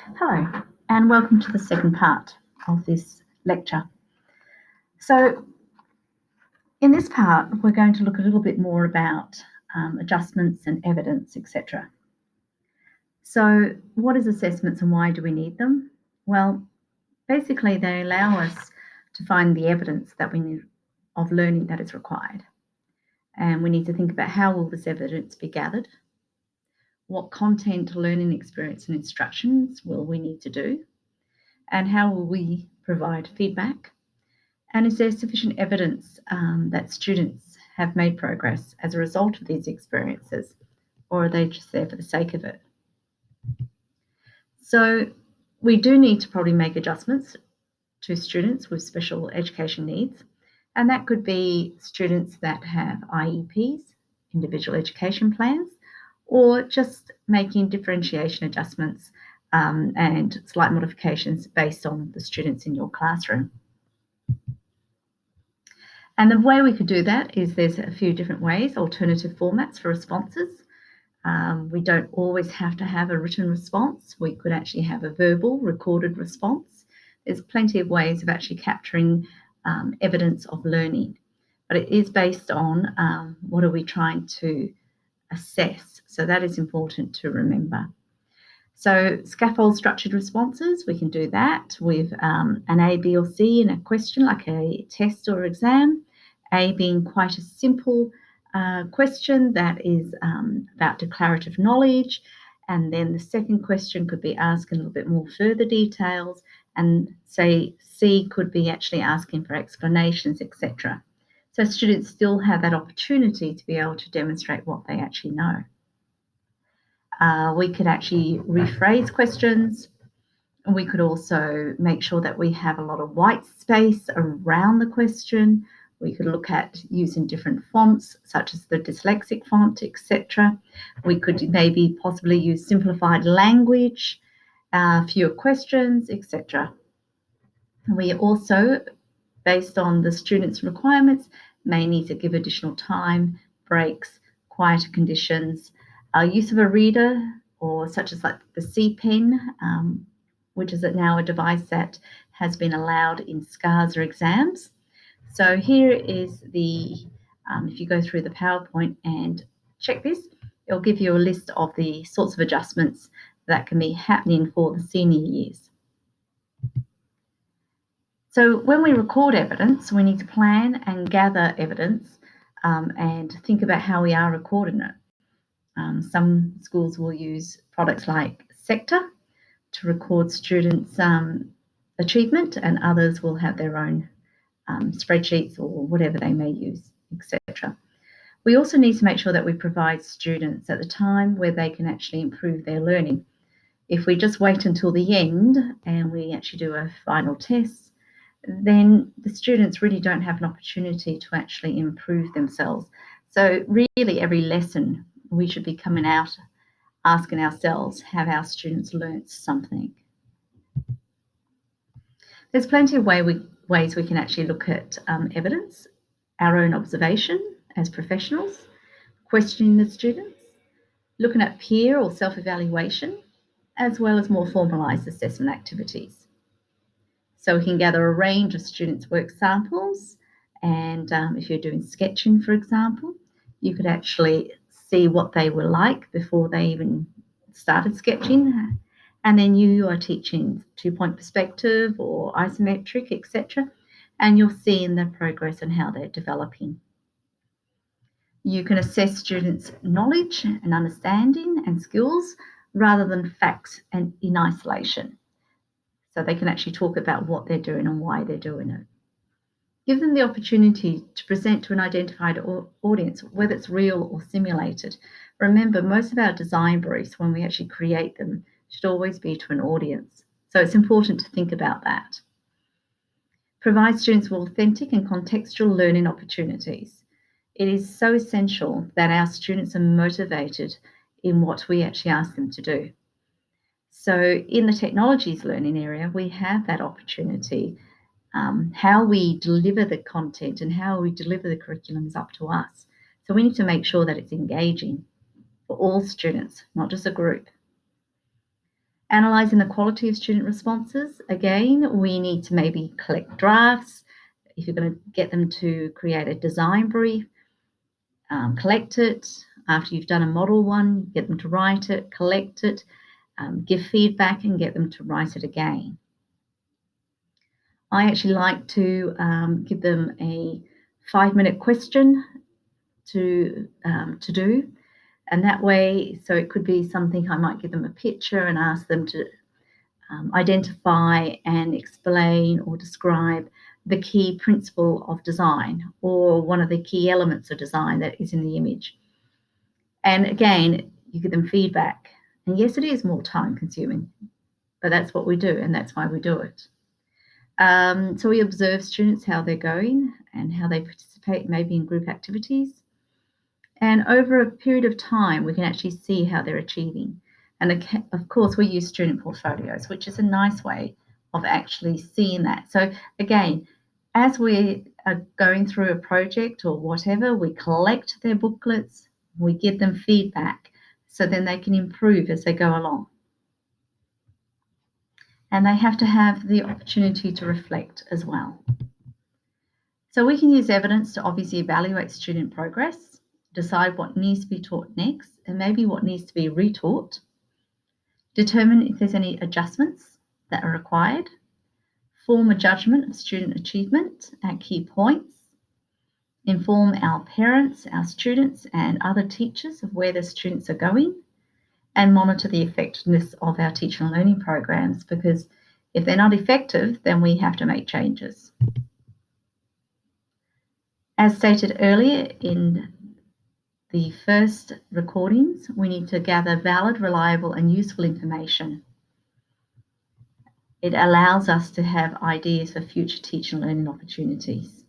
Hello, and welcome to the second part of this lecture. So, in this part, we're going to look a little bit more about adjustments and evidence, etc. So, what is assessments and why do we need them? Well, basically, they allow us to find the evidence that we need of learning that is required. And we need to think about how will this evidence be gathered? What content, learning experience and instructions will we need to do? And how will we provide feedback? And is there sufficient evidence that students have made progress as a result of these experiences, or are they just there for the sake of it? So we do need to probably make adjustments to students with special education needs, and that could be students that have IEPs, individual education plans, or just making differentiation adjustments and slight modifications based on the students in your classroom. And the way we could do that is there's a few different ways, alternative formats for responses. We don't always have to have a written response. We could actually have a verbal recorded response. There's plenty of ways of actually capturing evidence of learning, but it is based on what are we trying to assess. So that is important to remember. So scaffold structured responses, we can do that with an A, B or C in a question like a test or exam. A being quite a simple question that is about declarative knowledge, and then the second question could be asking a little bit more further details, and say C could be actually asking for explanations, etc. So students still have that opportunity to be able to demonstrate what they actually know. We could actually rephrase questions. We could also make sure that we have a lot of white space around the question. We could look at using different fonts, such as the dyslexic font, etc. We could maybe possibly use simplified language, fewer questions, etc. We also, based on the students' requirements, may need to give additional time, breaks, quieter conditions, use of a reader, or such as like the C-Pen, which is now a device that has been allowed in SCARS or exams. So here is the, if you go through the PowerPoint and check this, it'll give you a list of the sorts of adjustments that can be happening for the senior years. So when we record evidence, we need to plan and gather evidence and think about how we are recording it. Some schools will use products like Sector to record students' achievement, and others will have their own spreadsheets or whatever they may use, etc. We also need to make sure that we provide students at the time where they can actually improve their learning. If we just wait until the end and we actually do a final test, then the students really don't have an opportunity to actually improve themselves. So really every lesson we should be coming out asking ourselves, have our students learnt something? There's plenty of ways we can actually look at evidence, our own observation as professionals, questioning the students, looking at peer or self-evaluation, as well as more formalised assessment activities. So we can gather a range of students' work samples, and if you're doing sketching, for example, you could actually see what they were like before they even started sketching, and then you are teaching two-point perspective or isometric, etc., and you're seeing their progress and how they're developing. You can assess students' knowledge and understanding and skills rather than facts and in isolation. So they can actually talk about what they're doing and why they're doing it. Give them the opportunity to present to an identified audience, whether it's real or simulated. Remember, most of our design briefs, when we actually create them, should always be to an audience. So it's important to think about that. Provide students with authentic and contextual learning opportunities. It is so essential that our students are motivated in what we actually ask them to do. So in the technologies learning area, we have that opportunity. How we deliver the content and how we deliver the curriculum is up to us. So we need to make sure that it's engaging for all students, not just a group. Analysing the quality of student responses. Again, we need to maybe collect drafts. If you're going to get them to create a design brief, collect it. After you've done a model one, get them to write it, collect it, give feedback and get them to write it again. I actually like to give them a 5-minute question to do. And that way, so it could be something I might give them a picture and ask them to identify and explain or describe the key principle of design or one of the key elements of design that is in the image. And again, you give them feedback. And yes, it is more time consuming, but that's what we do and that's why we do it. So we observe students, how they're going and how they participate maybe in group activities. And over a period of time, we can actually see how they're achieving. And of course, we use student portfolios, which is a nice way of actually seeing that. So again, as we are going through a project or whatever, we collect their booklets, we give them feedback, so then they can improve as they go along. And they have to have the opportunity to reflect as well. So we can use evidence to obviously evaluate student progress, decide what needs to be taught next, and maybe what needs to be retaught, determine if there's any adjustments that are required, form a judgment of student achievement at key points, inform our parents, our students, and other teachers of where the students are going, and monitor the effectiveness of our teaching and learning programs, because if they're not effective, then we have to make changes. As stated earlier in the first recordings, we need to gather valid, reliable, and useful information. It allows us to have ideas for future teaching and learning opportunities.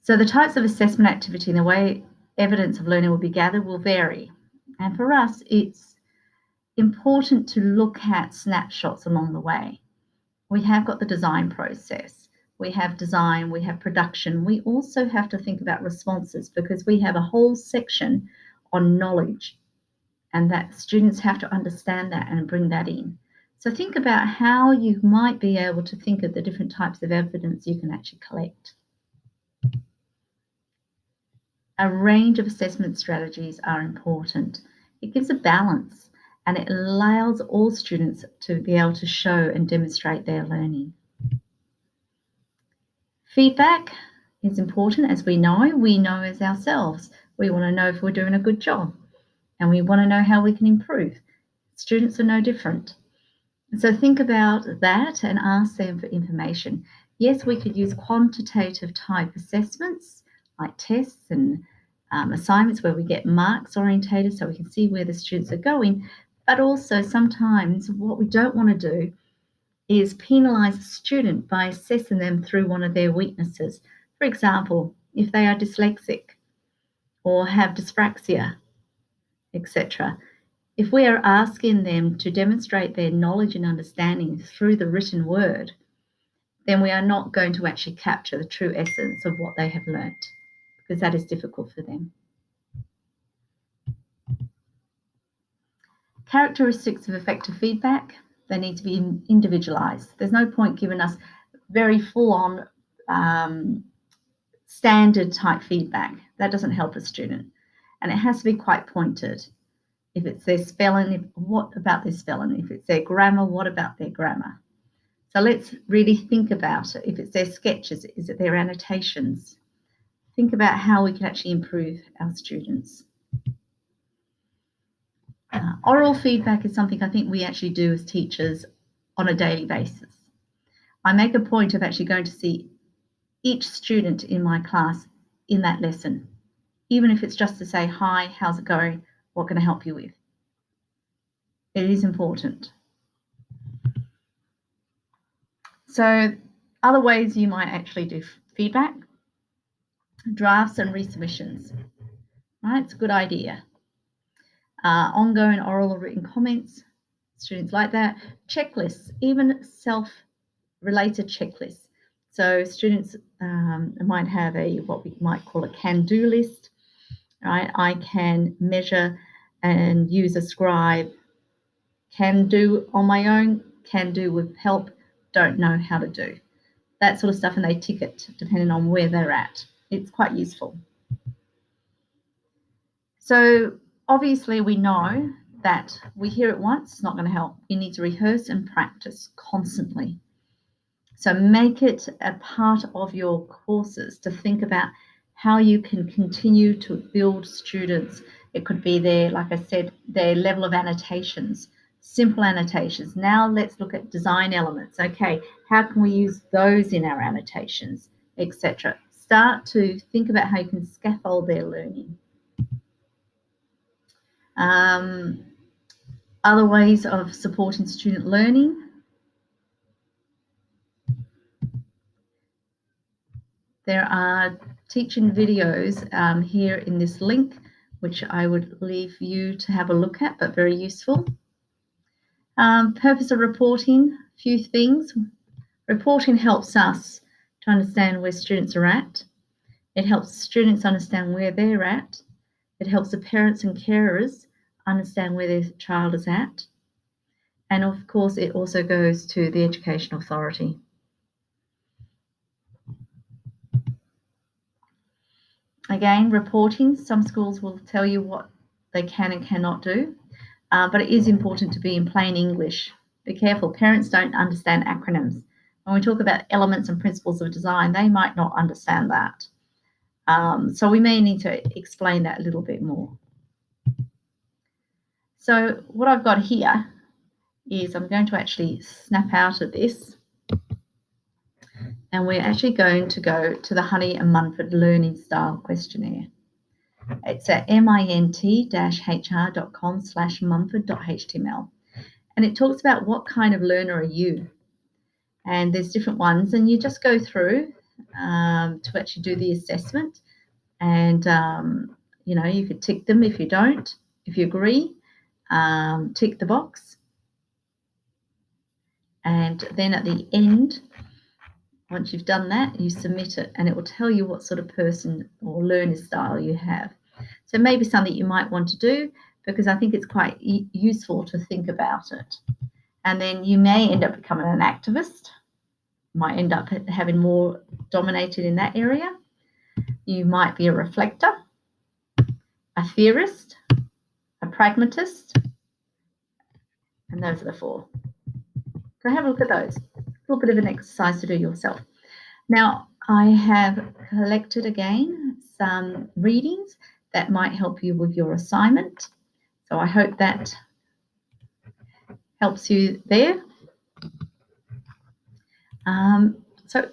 So the types of assessment activity and the way evidence of learning will be gathered will vary. And for us, it's important to look at snapshots along the way. We have got the design process. We have design, we have production. We also have to think about responses because we have a whole section on knowledge and that students have to understand that and bring that in. So think about how you might be able to think of the different types of evidence you can actually collect. A range of assessment strategies are important. It gives a balance and it allows all students to be able to show and demonstrate their learning. Feedback is important, as we know as ourselves. We want to know if we're doing a good job and we want to know how we can improve. Students are no different. So think about that and ask them for information. Yes, we could use quantitative type assessments like tests and assignments where we get marks orientated so we can see where the students are going. But also sometimes what we don't want to do is penalise a student by assessing them through one of their weaknesses. For example, if they are dyslexic or have dyspraxia, etc. If we are asking them to demonstrate their knowledge and understanding through the written word, then we are not going to actually capture the true essence of what they have learnt, because that is difficult for them. Characteristics of effective feedback, they need to be individualised. There's no point giving us very full-on standard type feedback. That doesn't help a student. And it has to be quite pointed. If it's their spelling, what about their spelling? If it's their grammar, what about their grammar? So let's really think about it. If it's their sketches, is it their annotations? Think about how we can actually improve our students. Oral feedback is something I think we actually do as teachers on a daily basis. I make a point of actually going to see each student in my class in that lesson, even if it's just to say, hi, how's it going? What can I help you with? It is important. So other ways you might actually do feedback, drafts and resubmissions, right? It's a good idea. Ongoing oral or written comments, students like that. Checklists, even self-related checklists. So students might have what we might call a can-do list, right? I can measure and use a scribe can do on my own, can do with help, don't know how to do. That sort of stuff, and they tick it depending on where they're at. It's quite useful. So obviously we know that we hear it once, it's not going to help. You need to rehearse and practice constantly. So make it a part of your courses to think about how you can continue to build students. It could be their, like I said, their level of annotations, simple annotations. Now let's look at design elements. Okay, how can we use those in our annotations, etc. Start to think about how you can scaffold their learning. Other ways of supporting student learning. There are teaching videos here in this link, which I would leave you to have a look at, but very useful. Purpose of reporting, a few things. Reporting helps us to understand where students are at. It helps students understand where they're at. It helps the parents and carers understand where their child is at. And of course, it also goes to the Education Authority. Again, reporting, some schools will tell you what they can and cannot do, but it is important to be in plain English. Be careful, parents don't understand acronyms. When we talk about elements and principles of design, they might not understand that. So we may need to explain that a little bit more. So what I've got here is I'm going to actually snap out of this, and we're actually going to go to the Honey and Munford Learning Style Questionnaire. It's at mint-hr.com/mumford.html. And it talks about what kind of learner are you? And there's different ones, and you just go through to actually do the assessment. And, you know, you could tick them if you don't. If you agree, tick the box. And then at the end, once you've done that, you submit it, and it will tell you what sort of person or learner style you have. So maybe something you might want to do, because I think it's quite useful to think about it. And then you may end up becoming an activist, might end up having more dominated in that area. You might be a reflector, a theorist, a pragmatist, and those are the four. So have a look at those. A little bit of an exercise to do yourself. Now, I have collected again some readings that might help you with your assignment. So I hope that helps you there. So